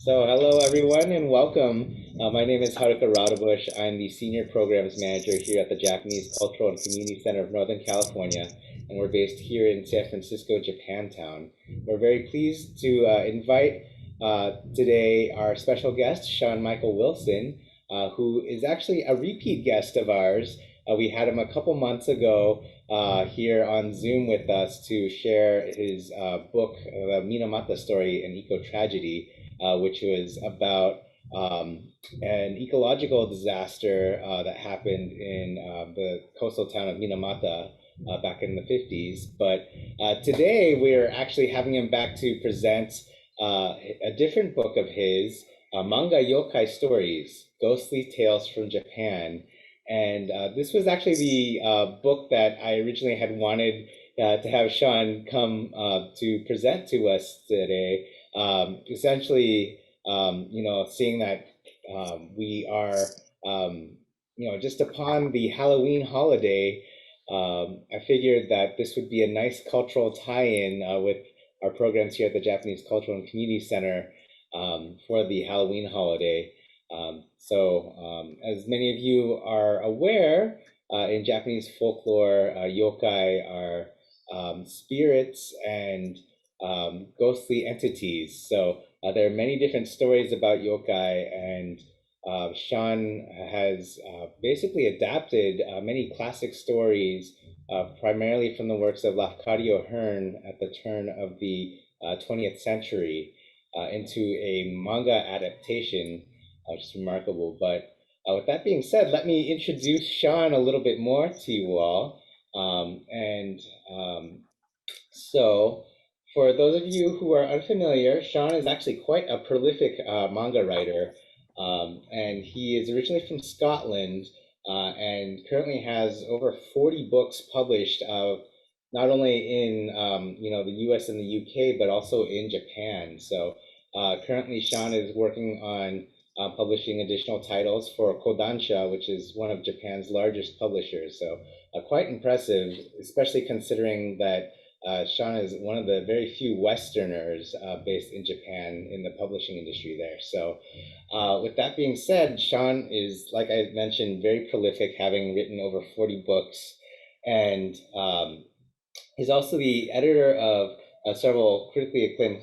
So, hello everyone and welcome. My name is Haruka Raudabush. I'm the Senior Programs Manager here at the Japanese Cultural and Community Center of Northern California, and we're based here in San Francisco, Japantown. We're very pleased to invite today our special guest, Sean Michael Wilson, who is actually a repeat guest of ours. We had him a couple months ago here on Zoom with us to share his book, The Minamata Story, an Eco-Tragedy, which was about an ecological disaster that happened in the coastal town of Minamata back in the 50s. But today we're actually having him back to present a different book of his, Manga Yokai Stories, Ghostly Tales from Japan. And this was actually the book that I originally had wanted to have Sean come to present to us today. Essentially, seeing that we are, just upon the Halloween holiday, I figured that this would be a nice cultural tie-in with our programs here at the Japanese Cultural and Community Center for the Halloween holiday. As many of you are aware, in Japanese folklore, yokai are spirits and ghostly entities. So there are many different stories about yokai, and Sean has basically adapted many classic stories, primarily from the works of Lafcadio Hearn at the turn of the 20th century, into a manga adaptation, which is remarkable. But with that being said, let me introduce Sean a little bit more to you all. So, for those of you who are unfamiliar, Sean is actually quite a prolific manga writer, and he is originally from Scotland and currently has over 40 books published, not only in the U.S. and the U.K. but also in Japan. So currently, Sean is working on publishing additional titles for Kodansha, which is one of Japan's largest publishers. So quite impressive, especially considering that Sean is one of the very few Westerners based in Japan in the publishing industry there. So with that being said, Sean is, like I mentioned, very prolific, having written over 40 books. And he's also the editor of several critically acclaimed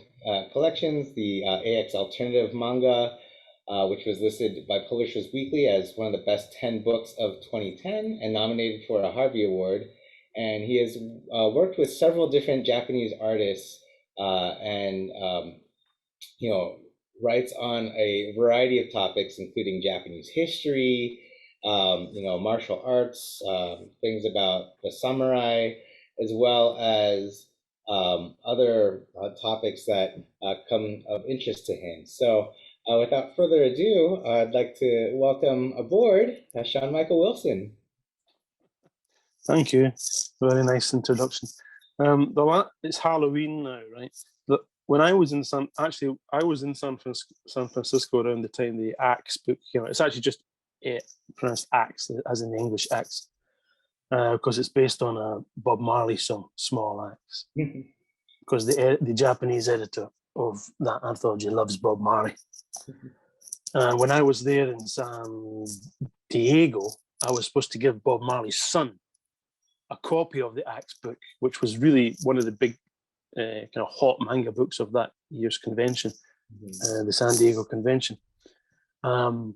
collections, the AX Alternative Manga, which was listed by Publishers Weekly as one of the best 10 books of 2010 and nominated for a Harvey Award. And he has worked with several different Japanese artists and writes on a variety of topics, including Japanese history, martial arts, things about the samurai, as well as other topics that come of interest to him. So without further ado, I'd like to welcome aboard Sean Michael Wilson. Thank you. Very nice introduction. It's Halloween now, right? When I was in San Francisco around the time the Axe book came out. It's actually just pronounced Axe, as in the English Axe, because it's based on a Bob Marley song, Small Axe. Because the Japanese editor of that anthology loves Bob Marley. When I was there in San Diego, I was supposed to give Bob Marley's son a copy of the Axe book, which was really one of the big kind of hot manga books of that year's convention, the San Diego convention. And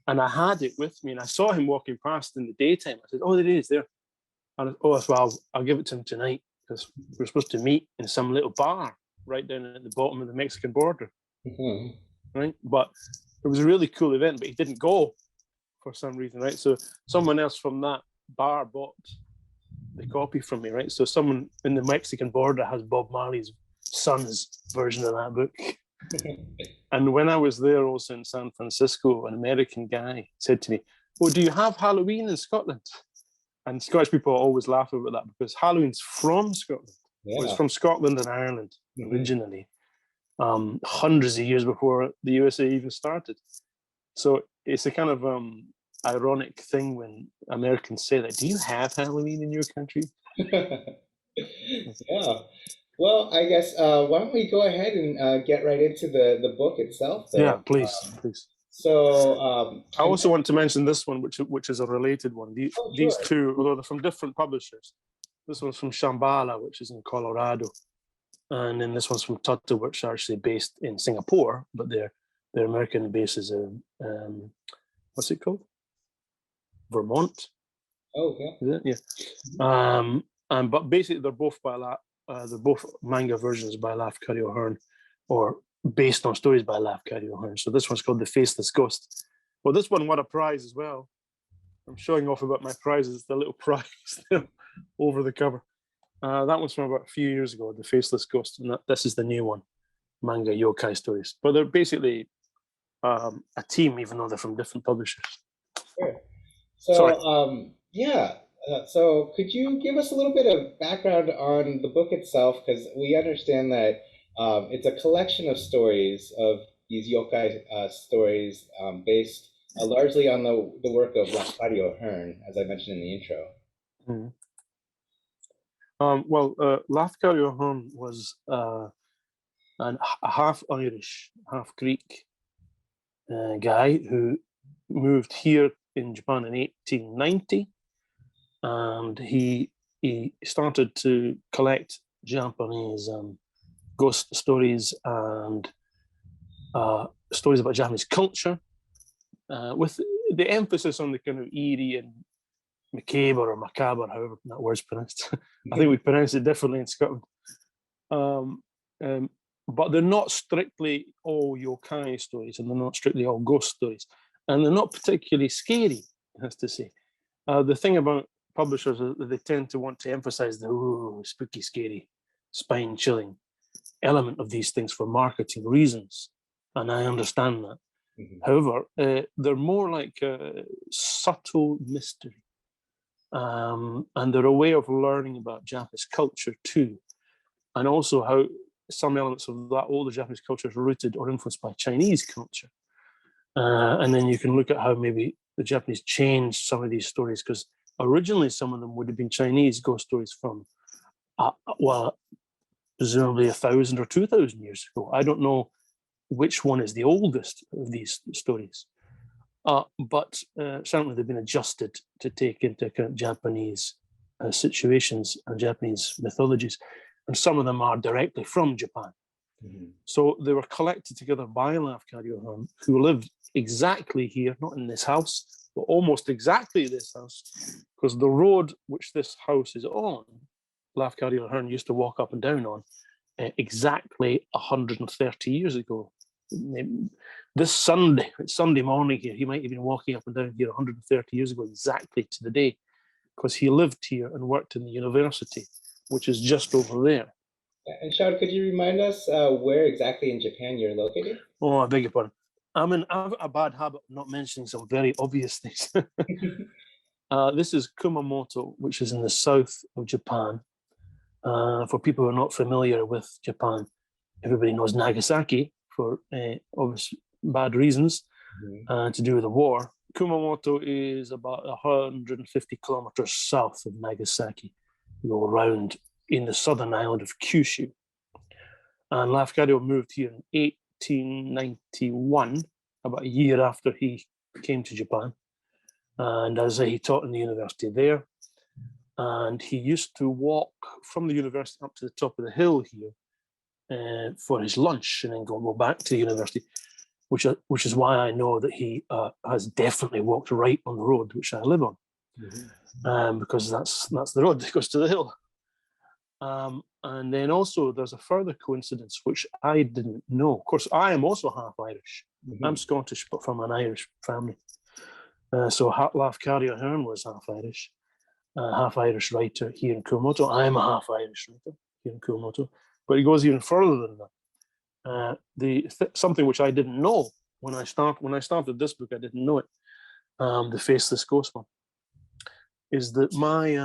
I had it with me, and I saw him walking past in the daytime. I said, "Oh, there he is there." And I'll give it to him tonight, because we're supposed to meet in some little bar right down at the bottom of the Mexican border. Right? But it was a really cool event, but he didn't go for some reason, right? So someone else from that bar bought the copy from me, right? So someone in the Mexican border has Bob Marley's son's version of that book. And when I was there also in San Francisco, an American guy said to me, "Oh, do you have Halloween in Scotland?" And Scottish people always laugh about that, because Halloween's from Scotland. Yeah. Well, it's from Scotland and Ireland originally, hundreds of years before the USA even started. So it's a kind of ironic thing when Americans say that. Do you have Halloween in your country? Yeah. Well, I guess why don't we go ahead and get right into the book itself Yeah, then? please, please. So, I also want to mention this one, which is a related one. oh, These sure. two, although they're from different publishers, this one's from Shambhala, which is in Colorado, and then this one's from Tuttle, which are actually based in Singapore, but their American base is in what's it called? Vermont, Oh, yeah. is it? Yeah. And but basically they're both manga versions by Lafcadio Hearn, or based on stories by Lafcadio Hearn. So this one's called The Faceless Ghost. Well, this one won a prize as well. I'm showing off about my prizes, the little prize over the cover. That one's from about a few years ago, The Faceless Ghost, and this is the new one, Manga Yokai Stories. But they're basically a team, even though they're from different publishers. Sure. Sorry. So, yeah. So, could you give us a little bit of background on the book itself? Because we understand that it's a collection of stories of these yokai stories based largely on the work of Lafcadio Hearn, as I mentioned in the intro. Mm. Well, Lafcadio Hearn was a half Irish, half Greek guy who moved here in Japan in 1890, and he started to collect Japanese ghost stories and stories about Japanese culture, with the emphasis on the kind of eerie and macabre, however that word's pronounced. I think we pronounce it differently in Scotland. Um, um, but they're not strictly all yokai stories, and they're not strictly all ghost stories, and they're not particularly scary, has to say. The thing about publishers is that they tend to want to emphasize the spooky, scary, spine-chilling element of these things for marketing reasons, and I understand that. Mhm. However, they're more like a subtle mystery, and they're a way of learning about Japanese culture too, and also how some elements of that older Japanese culture is rooted or influenced by Chinese culture. And then you can look at how maybe the Japanese changed some of these stories, because originally some of them would have been Chinese ghost stories from, well, presumably 1,000 or 2,000 years ago. I don't know which one is the oldest of these stories, but certainly they've been adjusted to take into account Japanese situations and Japanese mythologies, and some of them are directly from Japan. Mhm. So they were collected together by Lafcadio Hearn, who lived exactly here, not in this house, but almost exactly this house, because the road which this house is on, Lafcadio Hearn used to walk up and down on exactly 130 years ago. This Sunday, it's Sunday morning here, he might have been walking up and down here 130 years ago, exactly to the day, because he lived here and worked in the university, which is just over there. And Sean, could you remind us where exactly in Japan you're located? Oh, I beg your pardon. I've a bad habit of not mentioning some very obvious things. This is Kumamoto, which is in the south of Japan. For people who are not familiar with Japan, everybody knows Nagasaki for obvious bad reasons to do with the war. Kumamoto is about 150 kilometers south of Nagasaki, you go around in the southern island of Kyushu. And Lafcadio moved here in 1891, about a year after he came to Japan. And as he taught in the university there, and he used to walk from the university up to the top of the hill here for his lunch, and then go back to the university, which is why I know that he has definitely walked right on the road which I live on, because that's the road that goes to the hill. And then also there's a further coincidence which I didn't know. Of course, I am also half Irish. I'm Scottish, but from an Irish family. So Lafcadio Hearn was half Irish writer here in Kumamoto. I'm a half Irish writer here in Kumamoto. But it goes even further than that. Something which I didn't know when I started this book, I didn't know it. The Faceless Ghost one is that my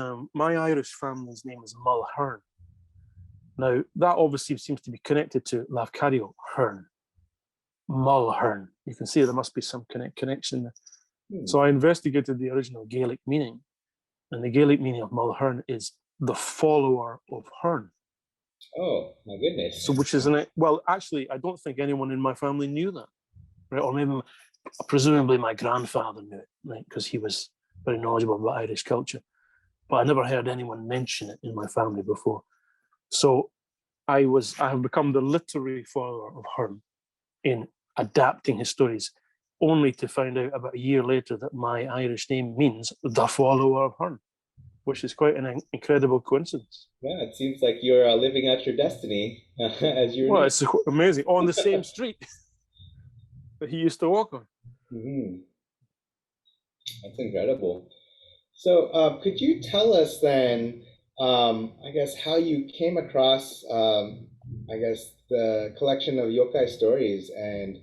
Irish family's name is Mulhern. Now, that obviously seems to be connected to Lafcadio Hearn, Mulhern. You can see there must be some connection there. So I investigated the original Gaelic meaning, and the Gaelic meaning of Mulhern is the follower of Hearn. Oh my goodness. So, which is well, actually, I don't think anyone in my family knew that, right? Or maybe, presumably, my grandfather knew it, right? Because he was very knowledgeable about Irish culture. But I never heard anyone mention it in my family before. So I have become the literary follower of Hearn in adapting his stories, only to find out about a year later that my Irish name means the follower of Hearn, which is quite an incredible coincidence. Yeah, it seems like you're living out your destiny as your Well, name. it's amazing. On the same street that he used to walk on. Hmm. That's incredible. So, could you tell us then, I guess, how you came across, I guess, the collection of yokai stories and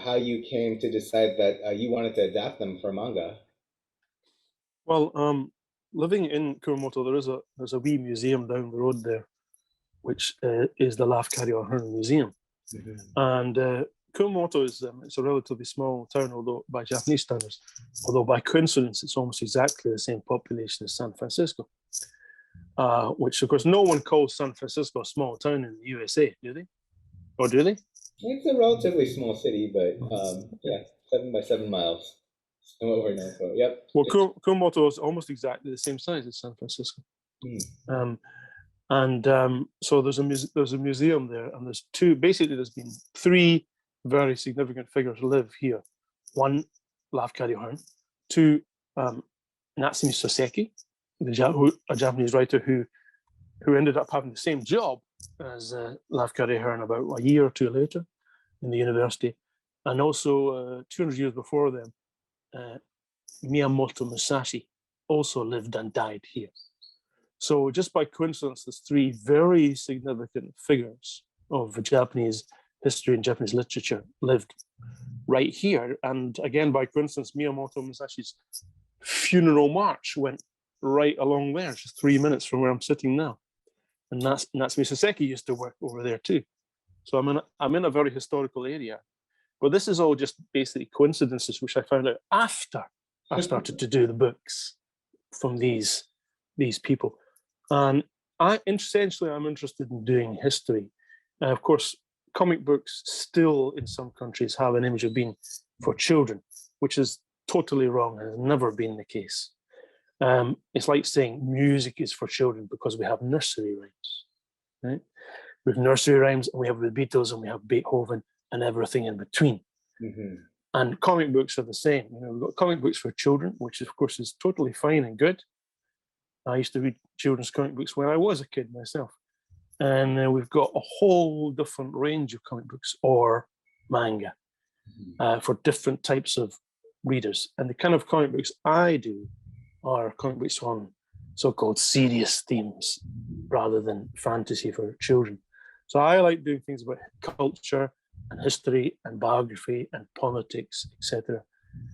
how you came to decide that you wanted to adapt them for manga? Well, living in Kumamoto, there's a wee museum down the road there, which is the Lafcadio Hearn Museum. Hmm. And Kumamoto is it's a relatively small town, although by Japanese standards, although by coincidence it's almost exactly the same population as San Francisco. Which of course no one calls San Francisco a small town in the USA, do they? Or do they? It's a relatively small city, but yeah, 7 by 7 miles. And what we're known for. Yep. Well, Kumamoto is almost exactly the same size as San Francisco. Hmm. And so there's a museum there, and there's two. Basically, there's been three very significant figures live here. One, Lafcadio Hearn. Two, Natsumi Soseki, a Japanese writer who ended up having the same job as Lafcadio Hearn about a year or two later in the university, and also 200 years before them, Miyamoto Musashi also lived and died here. So just by coincidence, there's three very significant figures of Japanese history and Japanese literature lived right here. And again, by coincidence, Miyamoto Musashi's funeral march went right along there, just 3 minutes from where I'm sitting now. And Natsumi Soseki used to work over there too. So I'm in a very historical area. But this is all just basically coincidences, which I found out after I started to do the books from these people. And essentially, I'm interested in doing history. Of course, comic books still in some countries have an image of being for children, which is totally wrong and has never been the case. It's like saying music is for children because we have nursery rhymes, right? We have nursery rhymes, and we have the Beatles, and we have Beethoven, and everything in between. Hmm. And comic books are the same. We've got comic books for children, which of course is totally fine and good. I used to read children's comic books when I was a kid myself. And we've got a whole different range of comic books or manga for different types of readers. And the kind of comic books I do are comic books on so-called serious themes rather than fantasy for children. So I like doing things about culture and history and biography and politics, etc.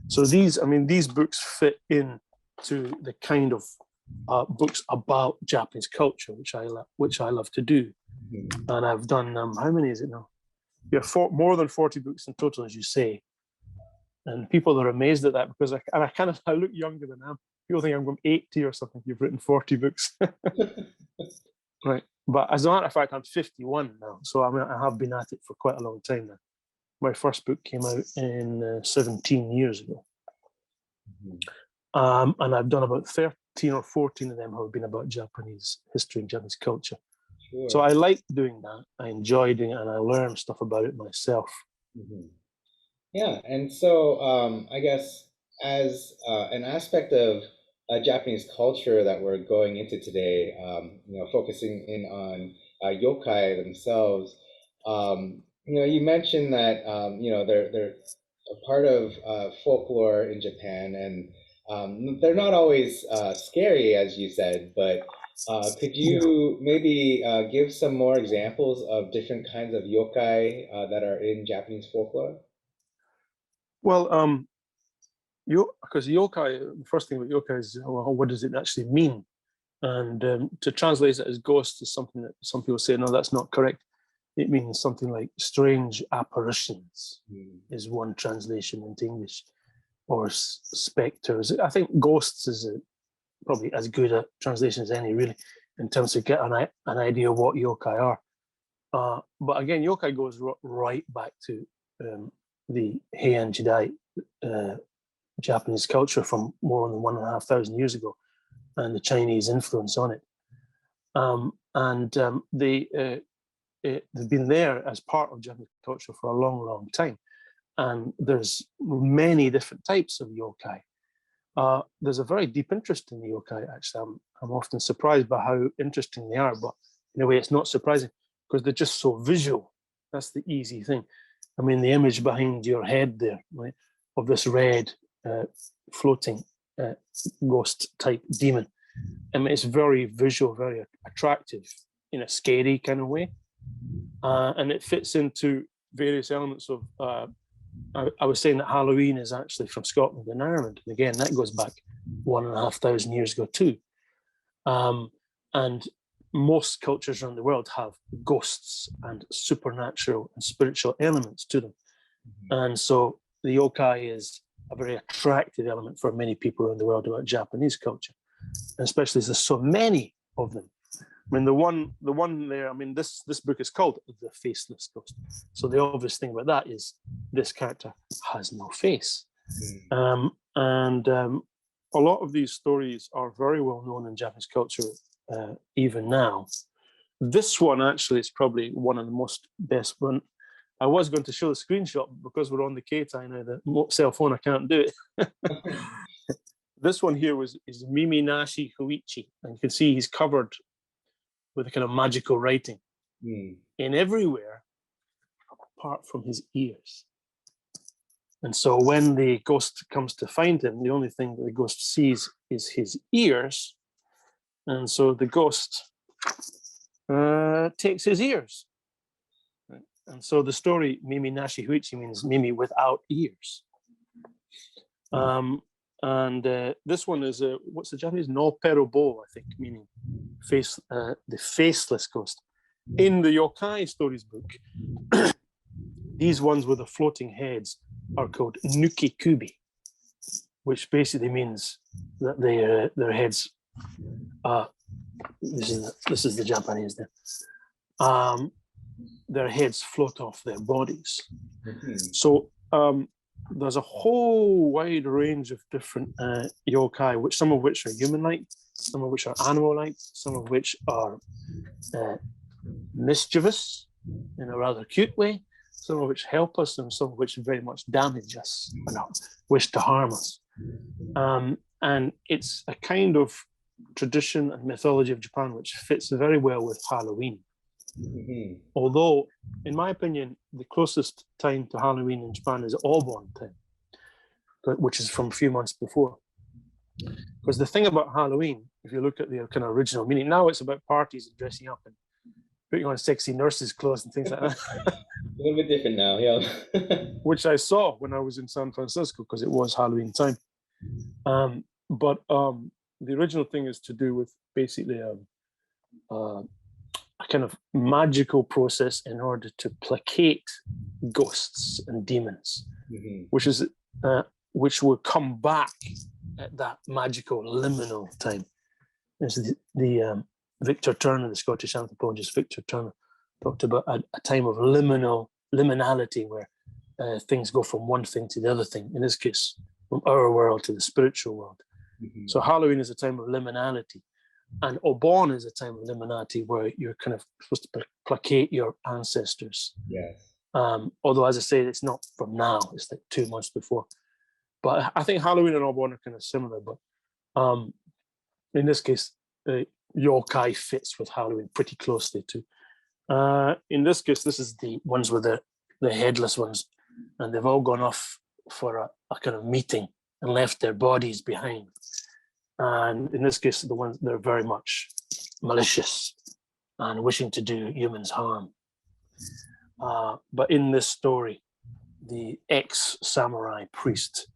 So these books fit in to the kind of books about Japanese culture, which I love to do. And I've done how many is it now? Yeah, more than 40 books in total, as you say. And people are amazed at that because I look younger than I am. People think I'm going 80 or something. You've written 40 books, right? But as a matter of fact, I'm 51 now, so I have been at it for quite a long time now. My first book came out in 17 years ago. And I've done about 13 or 14 of them have been about Japanese history and Japanese culture. Sure. So I like doing that. I enjoy doing it, and I learn stuff about it myself. Mm-hmm. Yeah, and so I guess as an aspect of Japanese culture that we're going into today, focusing in on yokai themselves, you mentioned that they're a part of folklore in Japan, and they're not always scary, as you said, but could you maybe give some more examples of different kinds of yokai that are in Japanese folklore? Well, because yokai, the first thing about yokai is, well, what does it actually mean? And to translate it as ghost is something that some people say, no, that's not correct. It means something like strange apparitions is one translation into English, or specters. I think ghosts is probably as good a translation as any, really, in terms of get an idea of what yokai are. But again, yokai goes right back to the Heian Jidai Japanese culture from more than 1,500 years ago, and the Chinese influence on it. They've been there as part of Japanese culture for a long, long time. And there's many different types of yokai. There's a very deep interest in the yokai, actually. I'm often surprised by how interesting they are, but in a way it's not surprising because they're just so visual. That's the easy thing. I mean, the image behind your head there, right, of this red floating ghost type demon. I mean, it's very visual, very attractive in a scary kind of way. And it fits into various elements of, I was saying that Halloween is actually from Scotland and Ireland. And again, that goes back 1,500 years ago too. And most cultures around the world have ghosts and supernatural and spiritual elements to them. And so the yokai is a very attractive element for many people around the world about Japanese culture, and especially as there's so many of them. I mean, the one there, I mean, this book is called The Faceless Ghost. So the obvious thing about that is this character has no face. And a lot of these stories are very well known in Japanese culture, even now. This one actually is probably one of the most best one. I was going to show the screenshot, but because we're on the Keitai now, the cell phone, I can't do it. This one here is Mimi Nashi Huichi, and you can see he's covered with a kind of magical writing in everywhere apart from his ears. And so when the ghost comes to find him, the only thing that the ghost sees is his ears. And so the ghost takes his ears. And so the story, Mimi Nashi Huichi, means Mimi without ears. And this one is, what's the Japanese? No Perobo, I think, meaning the faceless ghost. In the Yokai Stories book, these ones with the floating heads are called Nuki-kubi, which basically means that their heads, this is the Japanese there, their heads float off their bodies. So there's a whole wide range of different yokai, some of which are human-like, some of which are animal-like, some of which are mischievous in a rather cute way, some of which help us, and some of which very much damage us and wish to harm us. And it's a kind of tradition and mythology of Japan which fits very well with Halloween. Although, in my opinion, the closest time to Halloween in Japan is Obon time, which is from a few months before. Because the thing about Halloween, if you look at the kind of original meaning, now it's about parties and dressing up and putting on sexy nurses' clothes and things like that. A little bit different now, yeah. Which I saw when I was in San Francisco because it was Halloween time. But the original thing is to do with basically a kind of magical process in order to placate ghosts and demons, which will come back at that magical liminal time. This is the Victor Turner, the Scottish anthropologist Victor Turner, talked about a time of liminality where things go from one thing to the other thing, in this case, from our world to the spiritual world. So Halloween is a time of liminality. And Obon is a time of liminality where you're kind of supposed to placate your ancestors. Yes. Although, as I say, it's not from now, it's like 2 months before. But I think Halloween and Obon are kind of similar. But in this case, yokai fits with Halloween pretty closely too. In this case, this is the ones with the headless ones, and they've all gone off for a kind of meeting and left their bodies behind. And in this case, the ones they're very much malicious and wishing to do humans harm. But in this story, the ex-samurai priest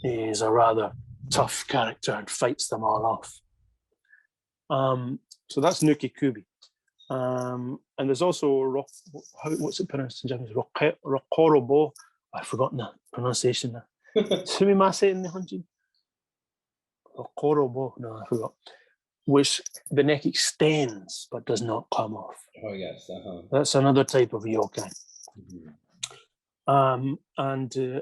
is a rather tough character and fights them all off. So that's Nuki-kubi. And there's also, what's it pronounced in Japanese? Rokorobo. I've forgotten the pronunciation now. Sumimasen, Nihonjin. Rokorobo. No, I forgot. which the neck extends but does not come off. Oh yes. That's another type of yokai.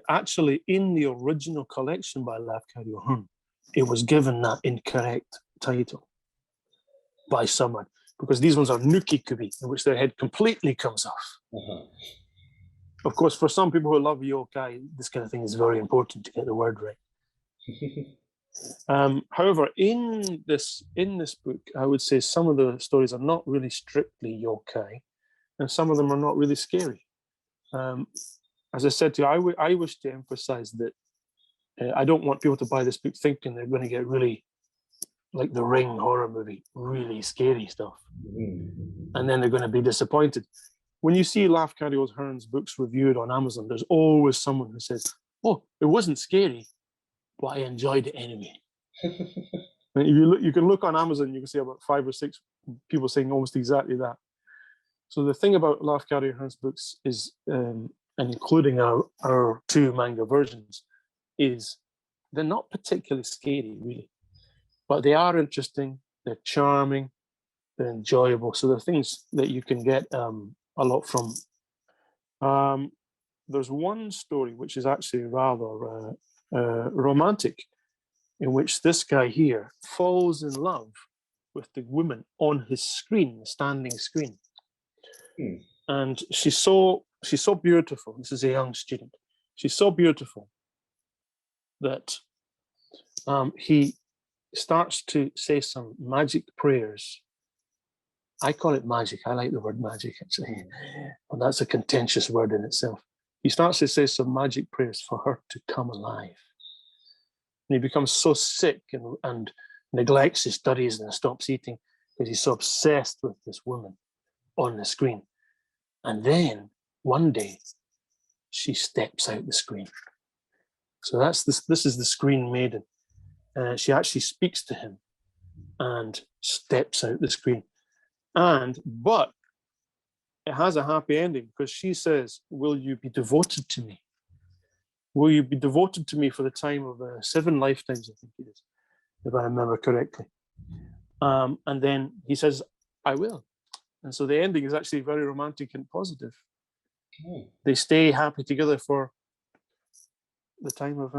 Actually, in the original collection by Lafcadio Hearn, it was given that incorrect title by someone, because these ones are nuki-kubi, in which their head completely comes off. Of course, for some people who love yokai, this kind of thing is very important to get the word right. However, in this book, I would say some of the stories are not really strictly yokai, and some of them are not really scary. As I said to you, I wish to emphasize that I don't want people to buy this book thinking they're going to get really, like the Ring horror movie, really scary stuff. And then they're going to be disappointed. When you see Lafcadio Hearn's books reviewed on Amazon, there's always someone who says, oh, it wasn't scary, but I enjoyed it anyway. And you can look on Amazon, you can see about 5 or 6 people saying almost exactly that. So the thing about Lafcadio Hearn's books is, and including our 2 manga versions, is they're not particularly scary, really. But they are interesting, they're charming, they're enjoyable. So they're things that you can get a lot from. There's one story which is actually rather romantic, in which this guy here falls in love with the woman on his screen, the standing screen. And she's so beautiful. This is a young student. She's so beautiful that he starts to say some magic prayers. I call it magic. I like the word magic, actually. Well, that's a contentious word in itself. He starts to say some magic prayers for her to come alive. And he becomes so sick and neglects his studies and stops eating because he's so obsessed with this woman on the screen. And then one day she steps out the screen. So this is the screen maiden. She actually speaks to him and steps out the screen. But it has a happy ending, because she says, will you be devoted to me? Will you be devoted to me for the time of 7 lifetimes, I think it is, if I remember correctly. And then he says, I will. And so the ending is actually very romantic and positive. They stay happy together for the time of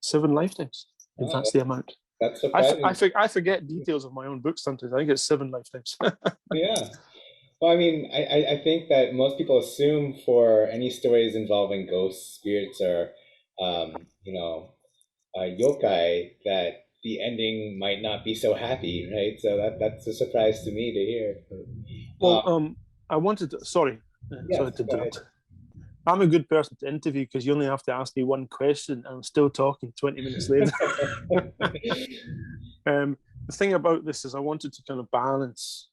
7 lifetimes, if that's the amount. That's surprising. I forget details of my own books sometimes. I think it's 7 lifetimes. Yeah. Well, I mean, I think that most people assume for any stories involving ghosts, spirits, or yokai, that the ending might not be so happy, right? So that's a surprise to me to hear. Well, I wanted to, sorry to interrupt. I'm a good person to interview because you only have to ask me one question and I'm still talking 20 minutes later. The thing about this is I wanted to kind of balance.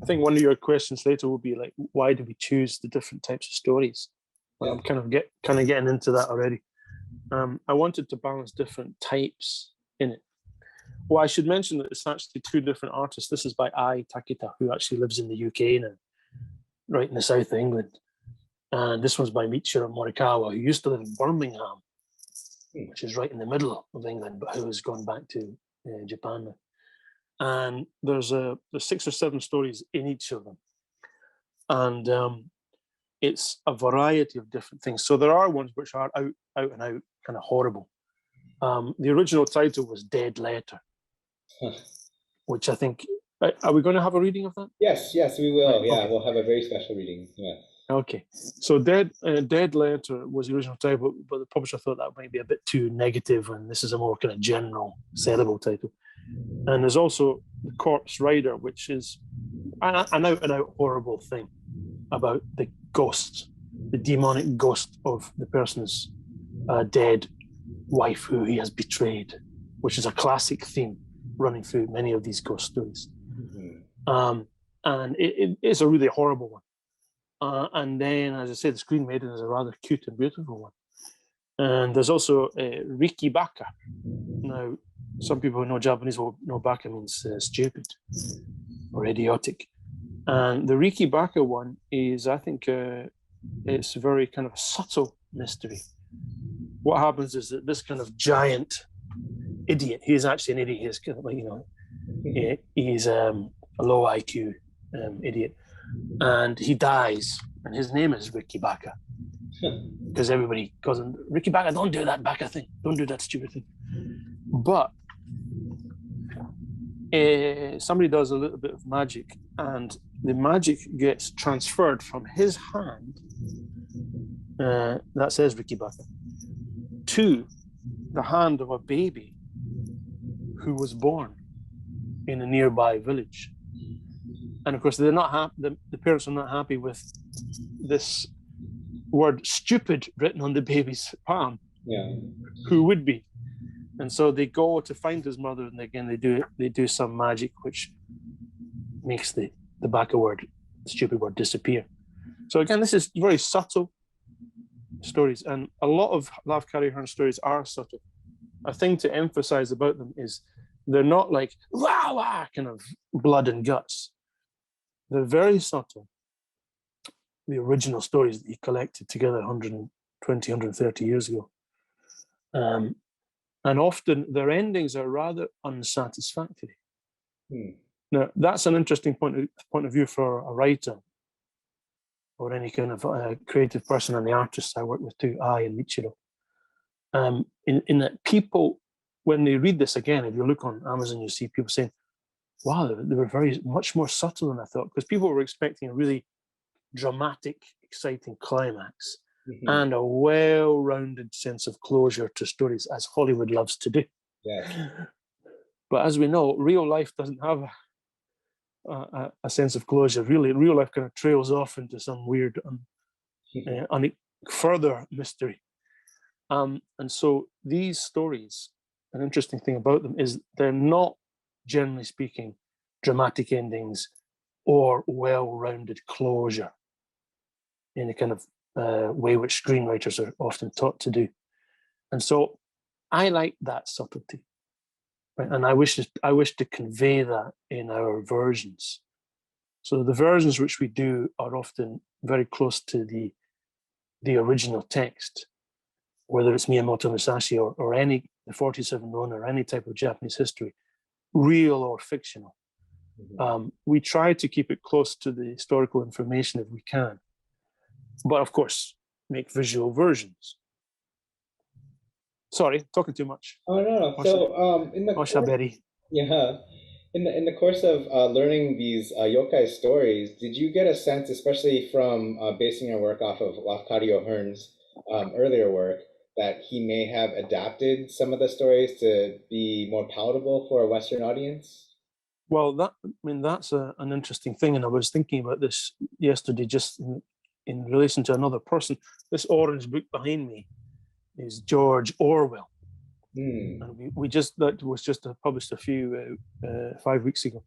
I think one of your questions later will be like, why do we choose the different types of stories? Well, I'm kind of getting into that already. I wanted to balance different types in it. Well, I should mention that it's actually 2 different artists. This is by Ai Takita, who actually lives in the UK now, right in the south of England. And this one's by Michiro Morikawa, who used to live in Birmingham, which is right in the middle of England, but who has gone back to Japan now. And there's 6 or 7 stories in each of them. And it's a variety of different things. So there are ones which are out and out kind of horrible. The original title was Dead Letter, which I think, are we going to have a reading of that? Yes, we will. Right, yeah, okay. We'll have a very special reading. Yeah. Okay, so Dead Letter was the original title, but the publisher thought that might be a bit too negative, and this is a more kind of general, sellable title. And there's also The Corpse Rider, which is an out-and-out horrible thing about the ghost, the demonic ghost of the person's dead wife who he has betrayed, which is a classic theme running through many of these ghost stories. And it is a really horrible one. And then, as I said, the Screen Maiden is a rather cute and beautiful one. And there's also Riki Baka. Now, some people who know Japanese will know Baka means stupid or idiotic. And the Riki Baka one is, I think, it's very kind of subtle mystery. What happens is that this kind of giant idiot. He is actually an idiot. He's kind of like, he's a low IQ idiot, and he dies, and his name is Ricky Baka, because everybody calls him Ricky Baka. Don't do that Baka thing. Don't do that stupid thing. But somebody does a little bit of magic, and the magic gets transferred from his hand that says Ricky Baka to the hand of a baby who was born in a nearby village. And of course, they're not happy. The parents are not happy with this word "stupid" written on the baby's palm. Yeah. Who would be? And so they go to find his mother, and again they do some magic which makes the Baka word, the stupid word, disappear. So again, this is very subtle stories, and a lot of Lafcadio Hearn stories are subtle. A thing to emphasize about them is they're not like wah wah kind of blood and guts. They're very subtle. The original stories that he collected together 120, 130 years ago. And often their endings are rather unsatisfactory. Now, that's an interesting point of view for a writer or any kind of creative person, and the artists I work with too, I and Michiro. In that people, when they read this again, if you look on Amazon, you see people saying, wow, they were very much more subtle than I thought, because people were expecting a really dramatic, exciting climax and a well-rounded sense of closure to stories, as Hollywood loves to do. Yes. But as we know, real life doesn't have a sense of closure. Really, real life kind of trails off into some weird, further mystery. And so these stories, an interesting thing about them is they're not, generally speaking, dramatic endings or well-rounded closure in a kind of way which screenwriters are often taught to do. And so I like that subtlety, right? And I wish to convey that in our versions. So the versions which we do are often very close to the original text, whether it's Miyamoto Musashi or any the 47 Ronin or any type of Japanese history, real or fictional. We try to keep it close to the historical information if we can, but of course, make visual versions. Sorry, talking too much. Oh no. So in the course, in the course of learning these yokai stories, did you get a sense, especially from basing your work off of Lafcadio Hearn's earlier work, that he may have adapted some of the stories to be more palatable for a Western audience? Well, that's an interesting thing, and I was thinking about this yesterday, just in relation to another person. This orange book behind me is George Orwell, and that was just published a few 5 weeks ago.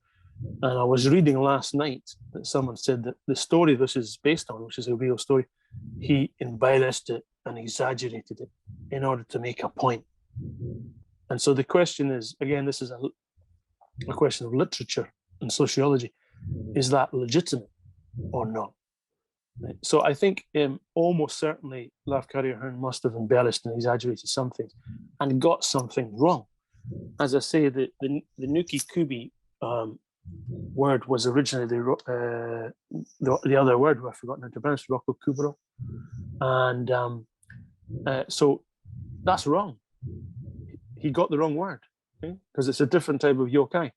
And I was reading last night that someone said that the story this is based on, which is a real story, he embellished it and exaggerated it in order to make a point. And so the question is, again, this is a question of literature and sociology. Is that legitimate or not? So I think almost certainly Lafcadio Hearn must have embellished and exaggerated some things and got something wrong. As I say, the Nuki Kubi word was originally the other word I've forgotten how to pronounce, Rocco Kuburo. And so that's wrong. He got the wrong word, because it's a different type of yokai.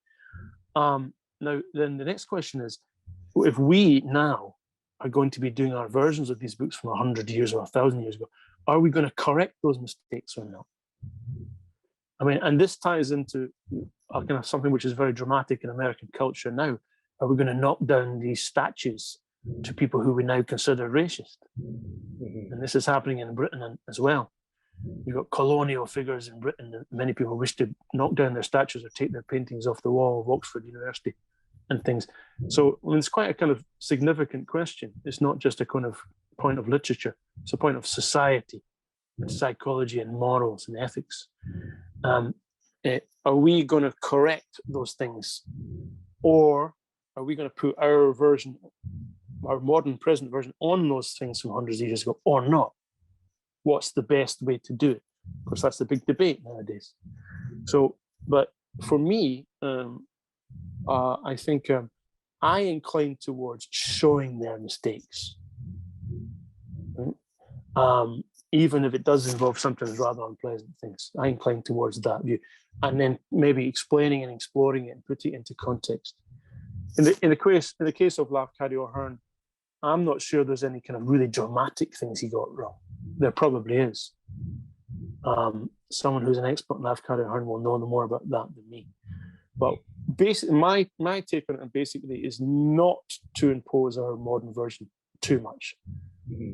Now, then the next question is, if we now are going to be doing our versions of these books from 100 years or 1,000 years ago, are we going to correct those mistakes or not? I mean, and this ties into kind of something which is very dramatic in American culture now. Are we going to knock down these statues to people who we now consider racist? And this is happening in Britain as well. You've got colonial figures in Britain that many people wish to knock down their statues or take their paintings off the wall of Oxford University and things. So I mean, it's quite a kind of significant question. It's not just a kind of point of literature. It's a point of society and psychology and morals and ethics. Are we going to correct those things, or are we going to put our version, our modern present version, on those things from hundreds of years ago, or not? What's the best way to do it? Of course, that's the big debate nowadays. So, but for me, I think I incline towards showing their mistakes, right? Even if it does involve sometimes rather unpleasant things. I incline towards that view, and then maybe explaining and exploring it and putting it into context. In the case of Lafcadio Hearn, I'm not sure there's any kind of really dramatic things he got wrong. There probably is. Someone who's an expert in Lafcadio Hearn will know more about that than me. But basically, my take on it basically is not to impose our modern version too much.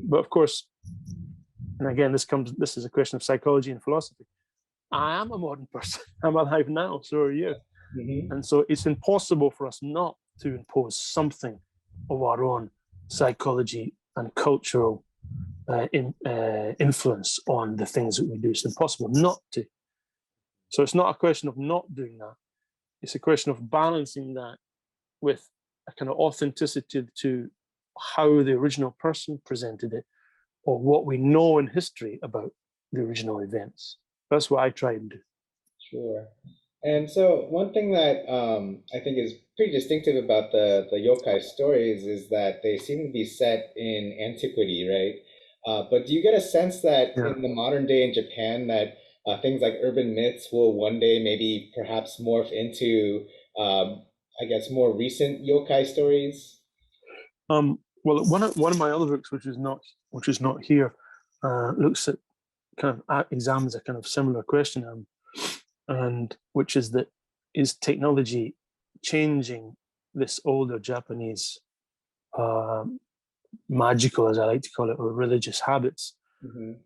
But of course, and again, this is a question of psychology and philosophy. I am a modern person. I'm alive now, so are you. And so it's impossible for us not to impose something of our own psychology and cultural influence on the things that we do. It's impossible not to. So it's not a question of not doing that. It's a question of balancing that with a kind of authenticity to how the original person presented it, or what we know in history about the original events. That's what I try and do. Sure. And so one thing that I think is pretty distinctive about the yokai stories is that they seem to be set in antiquity, right? But do you get a sense that in the modern day in Japan that things like urban myths will one day maybe perhaps morph into, I guess, more recent yokai stories? Well, one of my other books, which is not here, looks at kind of examines a kind of similar question, and which is that is technology changing this older Japanese magical, as I like to call it, or religious habits?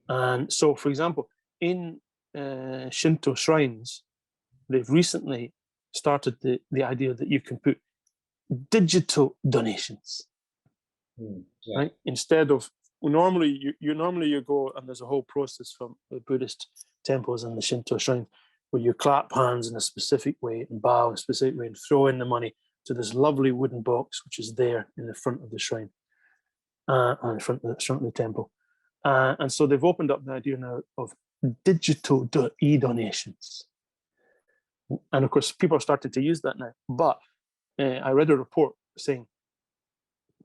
And so, for example, in Shinto shrines, they've recently started the idea that you can put digital donations. Right? Instead of normally you go and there's a whole process from the Buddhist temples and the Shinto shrine where you clap hands in a specific way and bow in a specific way and throw in the money to this lovely wooden box which is there in the front of the shrine and in front of the temple. And so they've opened up the idea now of digital e-donations. And of course, people are starting to use that now. But I read a report saying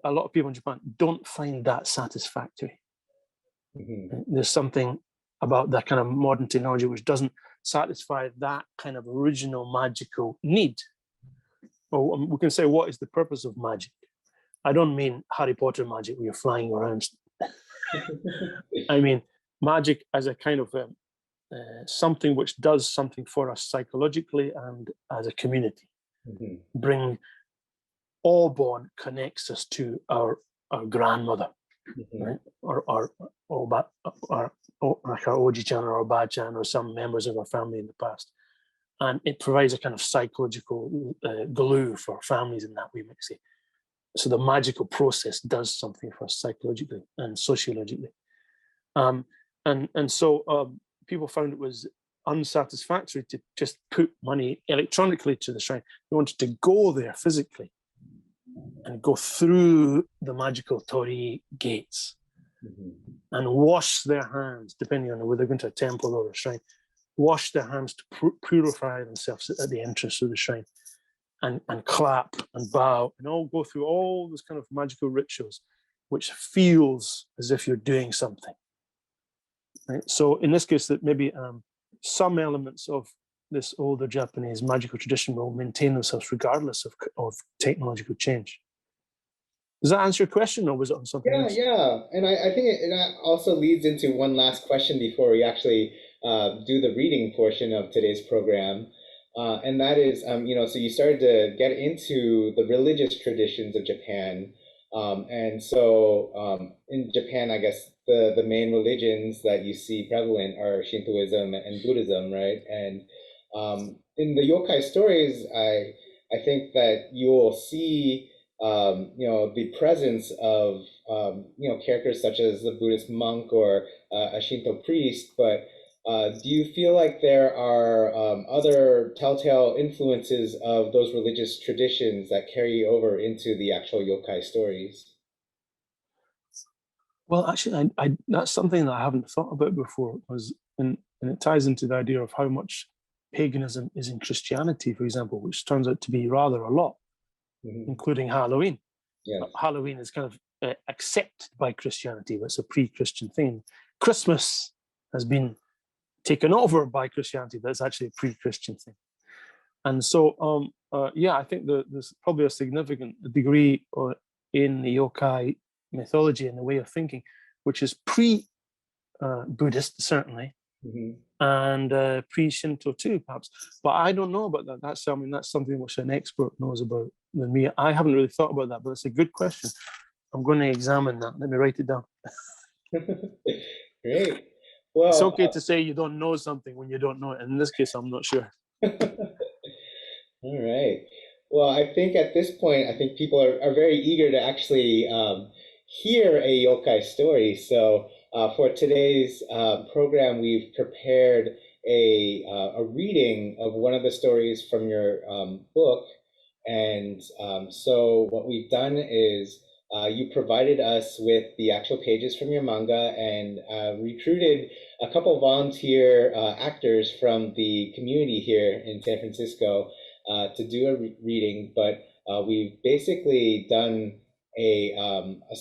a lot of people in Japan don't find that satisfactory. There's something about that kind of modern technology which doesn't satisfy that kind of original magical need. Or we can say, what is the purpose of magic? I don't mean Harry Potter magic where you're flying around. I mean magic as a kind of something which does something for us psychologically and as a community. Bring Aubon connects us to our grandmother, right? Or like our Oji-chan or our Ba-chan or some members of our family in the past. And it provides a kind of psychological glue for families in that we might say. So the magical process does something for us psychologically and sociologically. And so people found it was unsatisfactory to just put money electronically to the shrine. They wanted to go there physically and go through the magical torii gates and wash their hands, depending on whether they're going to a temple or a shrine, wash their hands to purify themselves at the entrance of the shrine, and clap and bow and all go through all those kind of magical rituals, which feels as if you're doing something. Right? So in this case, that maybe some elements of this older Japanese magical tradition will maintain themselves regardless of technological change. Does that answer your question, or was it on something else? Yeah. And I think it also leads into one last question before we actually do the reading portion of today's program. And that is, so you started to get into the religious traditions of Japan. And so in Japan, I guess the main religions that you see prevalent are Shintoism and Buddhism, right? And in the yokai stories, I think that you will see the presence of characters such as the Buddhist monk or a Shinto priest, but do you feel like there are other telltale influences of those religious traditions that carry over into the actual yokai stories? Well, actually, that's something that I haven't thought about before, and it ties into the idea of how much paganism is in Christianity, for example, which turns out to be rather a lot, including Halloween. Yes. Halloween is kind of accepted by Christianity, but it's a pre-Christian thing. Christmas has been taken over by Christianity, but it's actually a pre-Christian thing. And so, yeah, I think there's probably a significant degree in the yokai mythology and the way of thinking, which is pre-Buddhist, certainly, and pre-Shinto too, perhaps. But I don't know about that. That's something which an expert knows about than me. I haven't really thought about that, but it's a good question. I'm going to examine that. Let me write it down. Great. Well, it's okay to say you don't know something when you don't know it. In this case, I'm not sure. All right. Well, I think at this point, I think people are very eager to actually hear a yokai story. So for today's program, we've prepared a reading of one of the stories from your book. And so what we've done is you provided us with the actual pages from your manga and recruited a couple volunteer actors from the community here in San Francisco to do a reading, but we've basically done a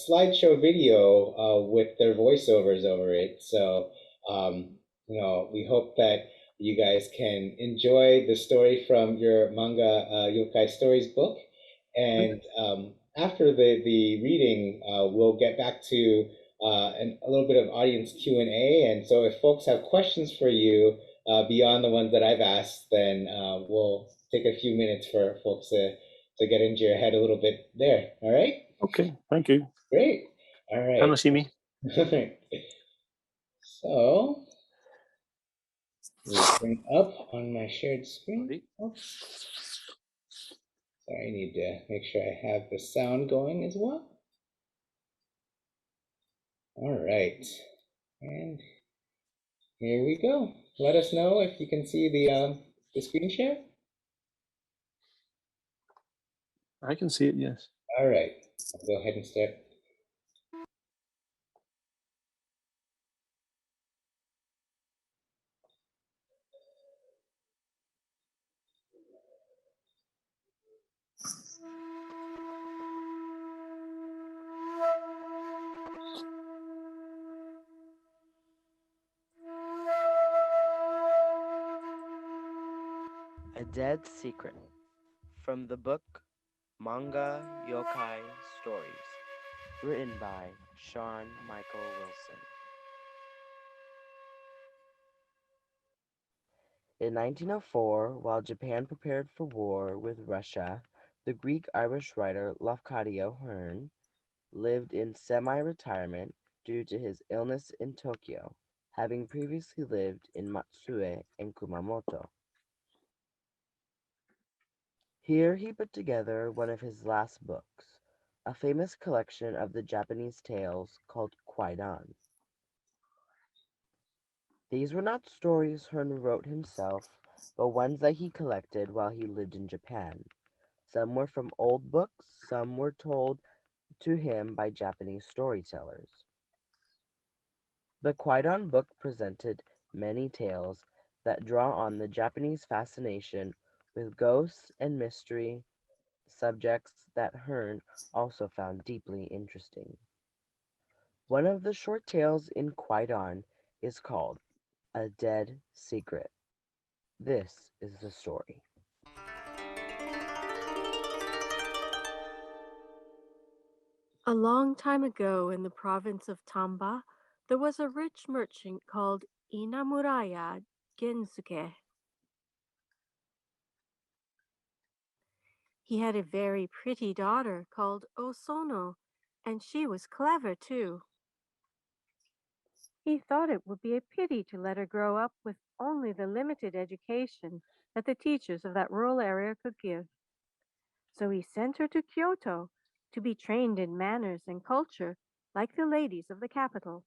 slideshow video with their voiceovers over it. So, we hope that you guys can enjoy the story from your Manga Yokai Stories book. And after the reading, we'll get back to a little bit of audience Q&A. And so if folks have questions for you beyond the ones that I've asked, then we'll take a few minutes for folks to get into your head a little bit there. All right? Okay, thank you. Great. All right. Tanoshimi. So, we'll bring up on my shared screen. Sorry, I need to make sure I have the sound going as well. All right. And here we go. Let us know if you can see the screen share. I can see it, yes. All right. I'll go ahead and start. A Dead Secret, from the book Manga Yokai Stories, written by Sean Michael Wilson. In 1904, while Japan prepared for war with Russia, the Greek-Irish writer Lafcadio Hearn lived in semi-retirement due to his illness in Tokyo, having previously lived in Matsue and Kumamoto. Here he put together one of his last books, a famous collection of the Japanese tales called Kwaidan. These were not stories Hearn wrote himself, but ones that he collected while he lived in Japan. Some were from old books, some were told to him by Japanese storytellers. The Kwaidan book presented many tales that draw on the Japanese fascination with ghosts and mystery, subjects that Hearn also found deeply interesting. One of the short tales in Kwaidan is called A Dead Secret. This is the story. A long time ago in the province of Tamba, there was a rich merchant called Inamuraya Gensuke. He had a very pretty daughter called Osono, and she was clever too. He thought it would be a pity to let her grow up with only the limited education that the teachers of that rural area could give. So he sent her to Kyoto to be trained in manners and culture like the ladies of the capital.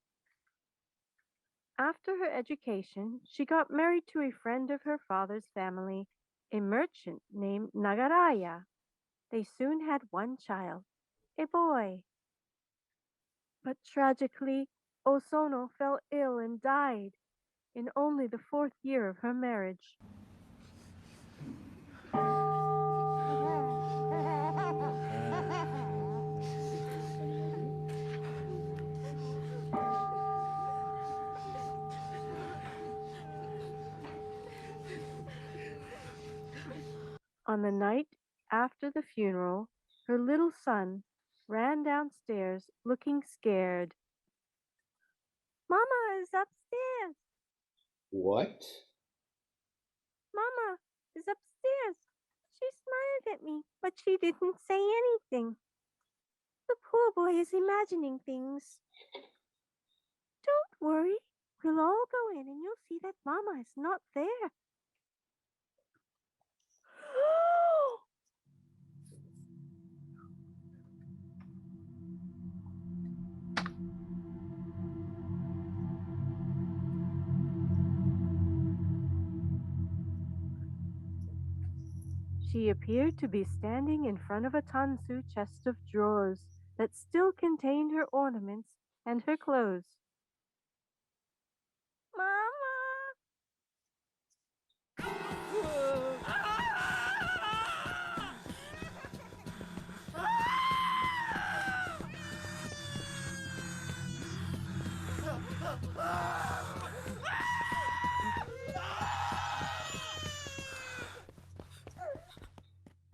After her education, she got married to a friend of her father's family, a merchant named Nagaraya. They soon had one child, a boy. But tragically, Osono fell ill and died in only the 4th year of her marriage. On the night after the funeral, her little son ran downstairs looking scared. Mama is upstairs. What? Mama is upstairs. She smiled at me, but she didn't say anything. The poor boy is imagining things. Don't worry. We'll all go in and you'll see that Mama is not there. She appeared to be standing in front of a tansu chest of drawers that still contained her ornaments and her clothes. Mama!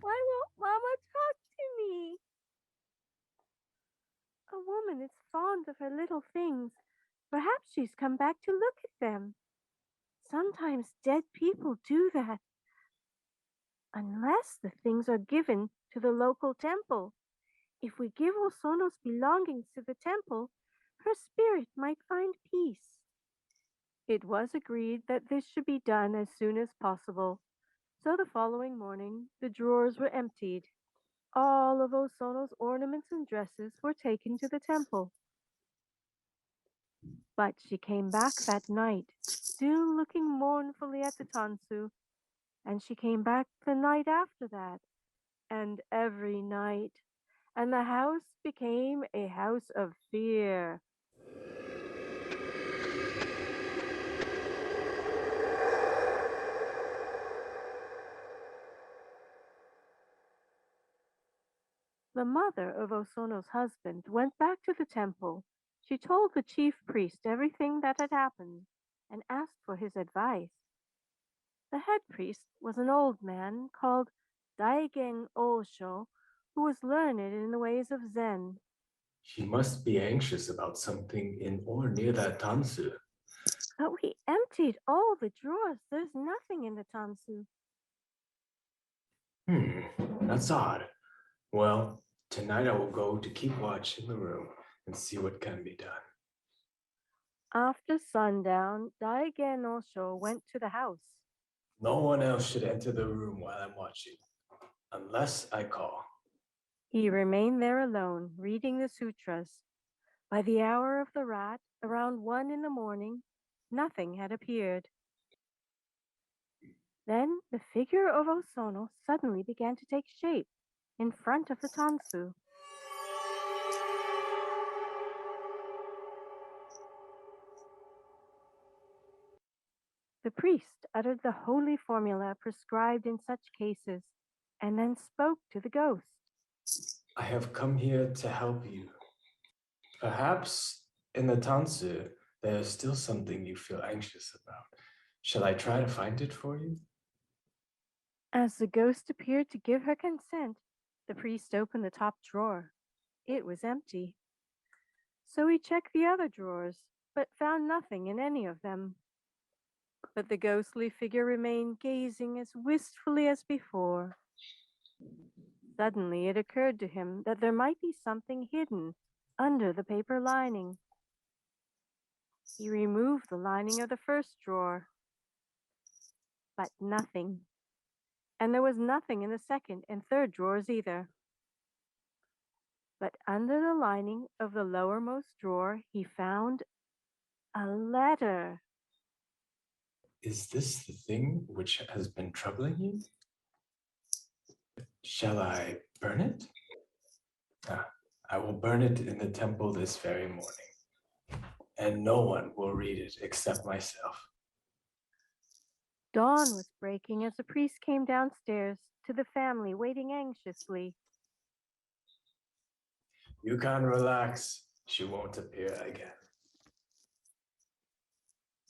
Why won't Mama talk to me? A woman is fond of her little things. Perhaps she's come back to look at them. Sometimes dead people do that. Unless the things are given to the local temple. If we give Osono's belongings to the temple, her spirit might find peace. It was agreed that this should be done as soon as possible. So the following morning, the drawers were emptied. All of Osono's ornaments and dresses were taken to the temple. But she came back that night, still looking mournfully at the tansu, and she came back the night after that, and every night, and the house became a house of fear. The mother of Osono's husband went back to the temple. She told the chief priest everything that had happened and asked for his advice. The head priest was an old man called Daigen Osho, who was learned in the ways of Zen. She must be anxious about something in or near that tansu. But we emptied all the drawers. There's nothing in the tansu. That's odd. Well, tonight I will go to keep watch in the room and see what can be done. After sundown, Daigen Osho went to the house. No one else should enter the room while I'm watching, unless I call. He remained there alone, reading the sutras. By the hour of the rat, around 1 in the morning, nothing had appeared. Then the figure of Osono suddenly began to take shape in front of the tansu. The priest uttered the holy formula prescribed in such cases, and then spoke to the ghost. I have come here to help you. Perhaps in the tansu, there is still something you feel anxious about. Shall I try to find it for you? As the ghost appeared to give her consent, the priest opened the top drawer. It was empty. So he checked the other drawers, but found nothing in any of them. But the ghostly figure remained gazing as wistfully as before. Suddenly it occurred to him that there might be something hidden under the paper lining. He removed the lining of the first drawer, but nothing. And there was nothing in the second and third drawers either. But under the lining of the lowermost drawer, he found a letter. Is this the thing which has been troubling you? Shall I burn it? I will burn it in the temple this very morning, and no one will read it except myself. Dawn was breaking as the priest came downstairs to the family waiting anxiously. You can relax. She won't appear again.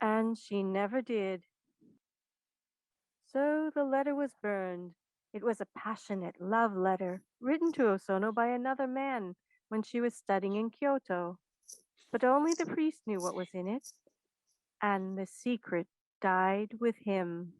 And she never did. So the letter was burned, It was a passionate love letter written to Osono by another man when she was studying in Kyoto. But only the priest knew what was in it, and the secret died with him.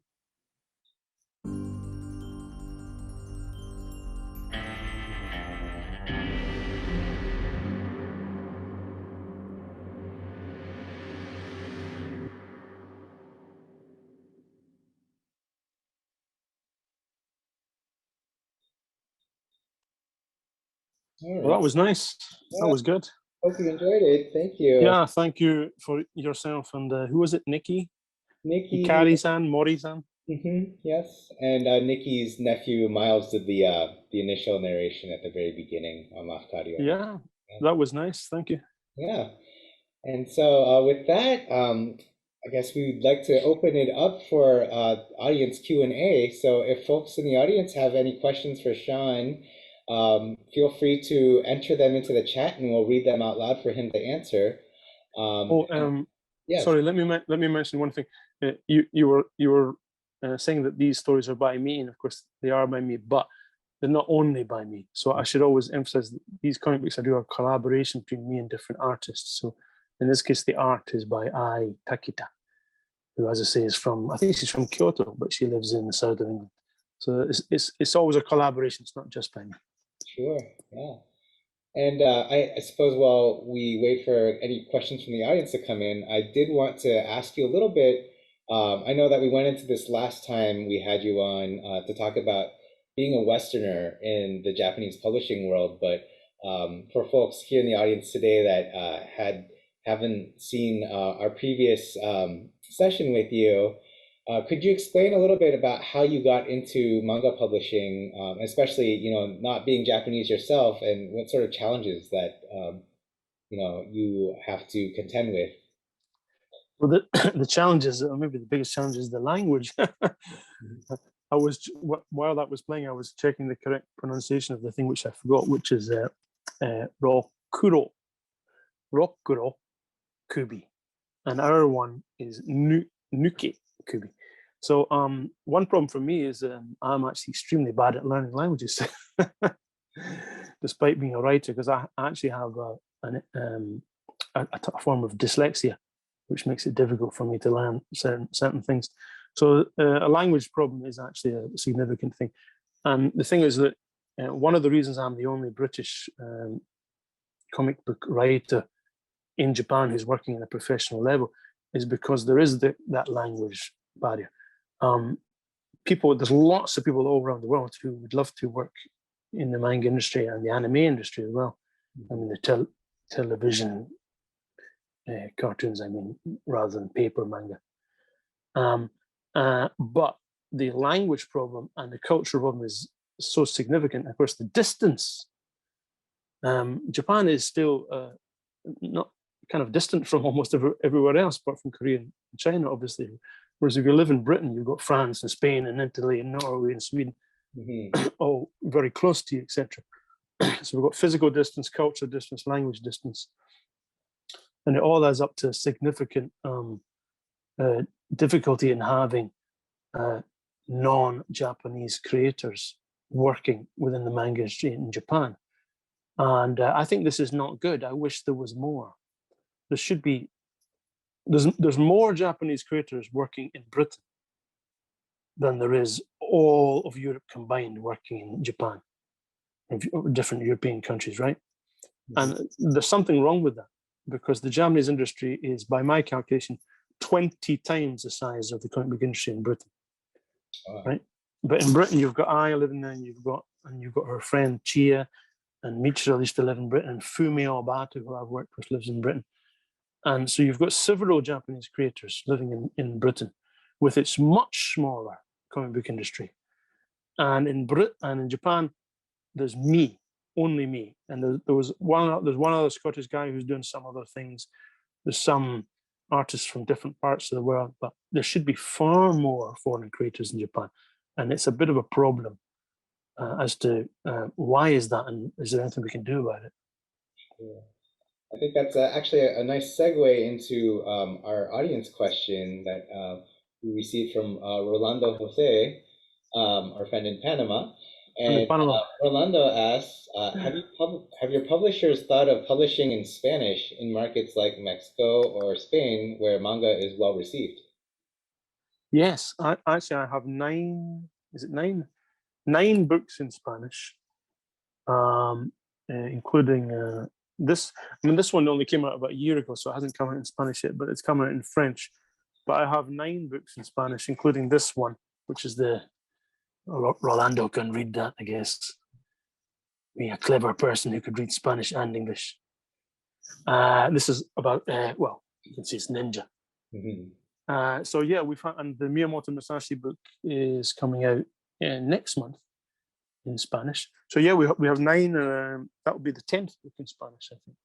All Well, right. that was nice. That Yeah, was good. hope you enjoyed it. Thank you. Yeah, thank you for yourself. And who was it? Nikki? Nikki. Hikari-san? Mori-san? Yes. And Nikki's nephew Miles did the initial narration at the very beginning on Lafcadio. Yeah, that was nice. Thank you. Yeah. And so with that, I guess we'd like to open it up for audience Q&A. So if folks in the audience have any questions for Sean, feel free to enter them into the chat and we'll read them out loud for him to answer. Yes. Sorry, let me mention one thing. You were saying that these stories are by me, and of course they are by me, but they're not only by me. So I should always emphasize that these comic books I do are a collaboration between me and different artists. So in this case, the art is by Ai Takita, who, as I say, is from, I think she's from Kyoto, but she lives in the south of England. So it's always a collaboration. It's not just by me. Sure. Yeah. And I suppose while we wait for any questions from the audience to come in, I did want to ask you a little bit. I know that we went into this last time we had you on to talk about being a Westerner in the Japanese publishing world, but for folks here in the audience today that haven't seen our previous session with you, could you explain a little bit about how you got into manga publishing, especially not being Japanese yourself, and what sort of challenges that you have to contend with? Well, the challenges, or maybe the biggest challenge, is the language. While that was playing, I was checking the correct pronunciation of the thing which I forgot, which is rokuro kubi, and our one is nuke kubi. So one problem for me is I'm actually extremely bad at learning languages, despite being a writer, because I actually have a form of dyslexia, which makes it difficult for me to learn certain things. So a language problem is actually a significant thing. And the thing is that one of the reasons I'm the only British comic book writer in Japan who's working at a professional level is because there is that language barrier. There's lots of people all around the world who would love to work in the manga industry and the anime industry as well. I mean, the television cartoons, rather than paper manga. But the language problem and the cultural problem is so significant. Of course, the distance. Japan is still not kind of distant from almost everywhere else, apart from Korea and China, obviously. Whereas if you live in Britain, you've got France and Spain and Italy and Norway and Sweden, all very close to you, etc. So we've got physical distance, cultural distance, language distance. And it all adds up to a significant difficulty in having non-Japanese creators working within the manga industry in Japan. And I think this is not good. I wish there was more. There should be, there's more Japanese creators working in Britain than there is all of Europe combined working in Japan, in different European countries, right? And there's something wrong with that, because the Japanese industry is, by my calculation, 20 times the size of the comic book industry in Britain, right? But in Britain, you've got I living there, and you've got her friend Chia, and Michiro used to live in Britain, and Fumio Obata, who I've worked with, lives in Britain. And so you've got several Japanese creators living in Britain with its much smaller comic book industry. And in Japan, there's me, only me. And there's one other Scottish guy who's doing some other things. There's some artists from different parts of the world, but there should be far more foreign creators in Japan. And it's a bit of a problem as to why is that, and is there anything we can do about it? Yeah. I think that's actually a nice segue into our audience question that we received from Rolando Jose. our friend in Panama. And And Panama. Orlando asks, have your publishers thought of publishing in Spanish in markets like Mexico or Spain where manga is well received? Yes, actually I have 9. Is it 9? 9 books in Spanish, including this. I mean, this one only came out about a year ago, so it hasn't come out in Spanish yet, but it's come out in French. But I have 9 books in Spanish, including this one, which is the Rolando can read that, I guess. Be a clever person who could read Spanish and English. This is about well, you can see it's ninja. Mm-hmm. So yeah, we've had, and the Miyamoto Musashi book is coming out next month in Spanish. So yeah, we have 9. That will be the 10th book in Spanish, I think.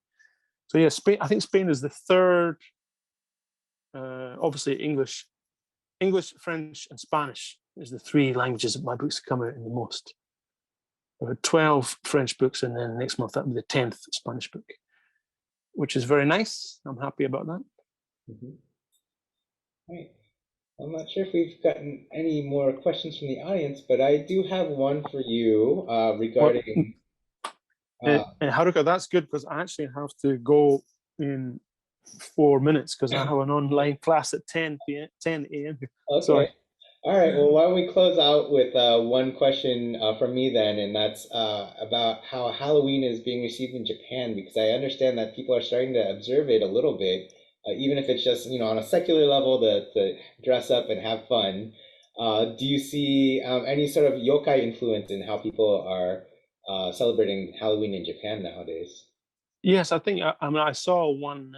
So yeah, Spain. I think Spain is the 3rd. Obviously, English, French, and Spanish is the 3 languages that my books come out in the most. There are 12 French books, and then next month that will be the 10th Spanish book, which is very nice. I'm happy about that. Mm-hmm. Right. I'm not sure if we've gotten any more questions from the audience, but I do have one for you regarding. Haruka, that's good because I actually have to go in 4 minutes because I have an online class at 10 a.m. Okay. Sorry. All right. Well, why don't we close out with one question from me then, and that's about how Halloween is being received in Japan, because I understand that people are starting to observe it a little bit, even if it's just on a secular level to dress up and have fun. Do you see any sort of yokai influence in how people are celebrating Halloween in Japan nowadays? Yes, I think I saw one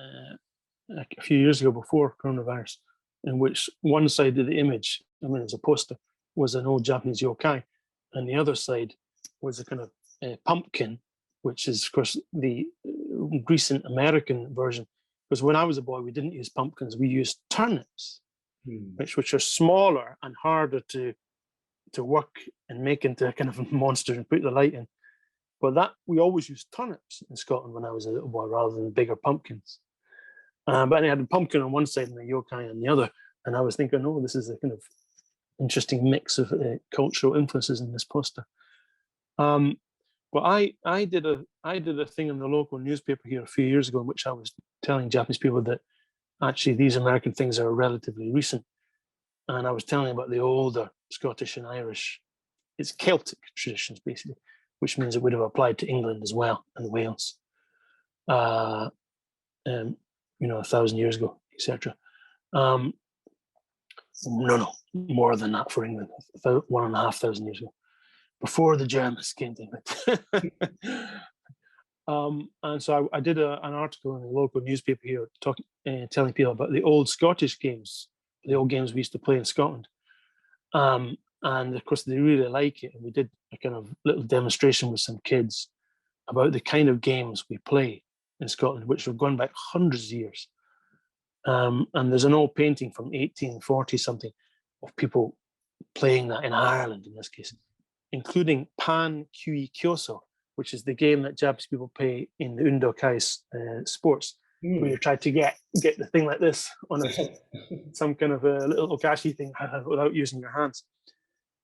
a few years ago before coronavirus, in which one side of the image, I mean, it's a poster, was an old Japanese yokai, and the other side was a kind of pumpkin, which is, of course, the recent American version. Because when I was a boy, we didn't use pumpkins; we used turnips, which are smaller and harder to work and make into a kind of a monster and put the light in. But that we always used turnips in Scotland when I was a little boy, rather than bigger pumpkins. But I had a pumpkin on one side and a yokai on the other, and I was thinking, oh, this is a kind of interesting mix of cultural influences in this poster. But I did a thing in the local newspaper here a few years ago in which I was telling Japanese people that actually these American things are relatively recent, and I was telling about the older Scottish and Irish, it's Celtic traditions basically, which means it would have applied to England as well and Wales. 1,000 years ago, etc. No, more than that for England, 1,500 years ago, before the Germans came to England. And so I did an article in the local newspaper here, telling people about the old Scottish games, the old games we used to play in Scotland. And of course, they really like it. And we did a kind of little demonstration with some kids about the kind of games we play in Scotland, which have gone back hundreds of years. And there's an old painting from 1840 something of people playing that in Ireland, in this case, including Pan Kui Kyoso, which is the game that Japanese people play in the Undokai sports, where you try to get the thing like this on some kind of a little okashi thing without using your hands.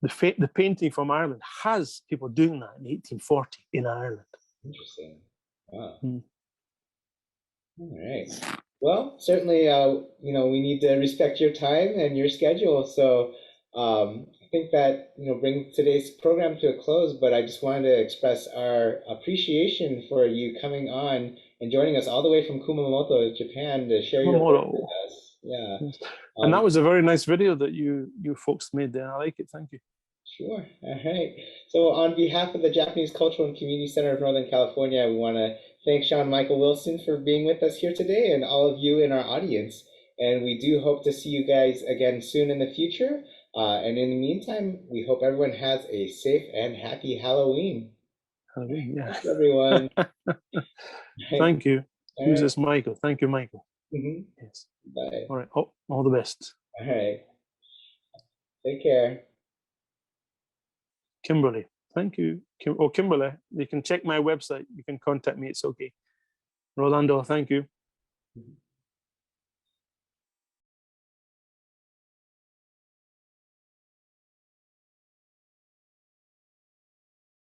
The painting from Ireland has people doing that in 1840 in Ireland. Interesting. Wow. All right. Well, certainly, we need to respect your time and your schedule. So I think that, brings today's program to a close, but I just wanted to express our appreciation for you coming on and joining us all the way from Kumamoto, Japan, to share your work with us. Yeah. And that was a very nice video that you folks made there. I like it. Thank you. Sure. All right. So on behalf of the Japanese Cultural and Community Center of Northern California, we want to thank Sean Michael Wilson for being with us here today and all of you in our audience. And we do hope to see you guys again soon in the future. And in the meantime, we hope everyone has a safe and happy Halloween. Halloween, yeah. Thanks, everyone. Thank you. Who's this Michael? Thank you, Michael. Yes. Bye. All right. Oh, all the best. All right. Take care. Kimberly, thank you. Kimberly, you can check my website. You can contact me. It's okay. Rolando, thank you.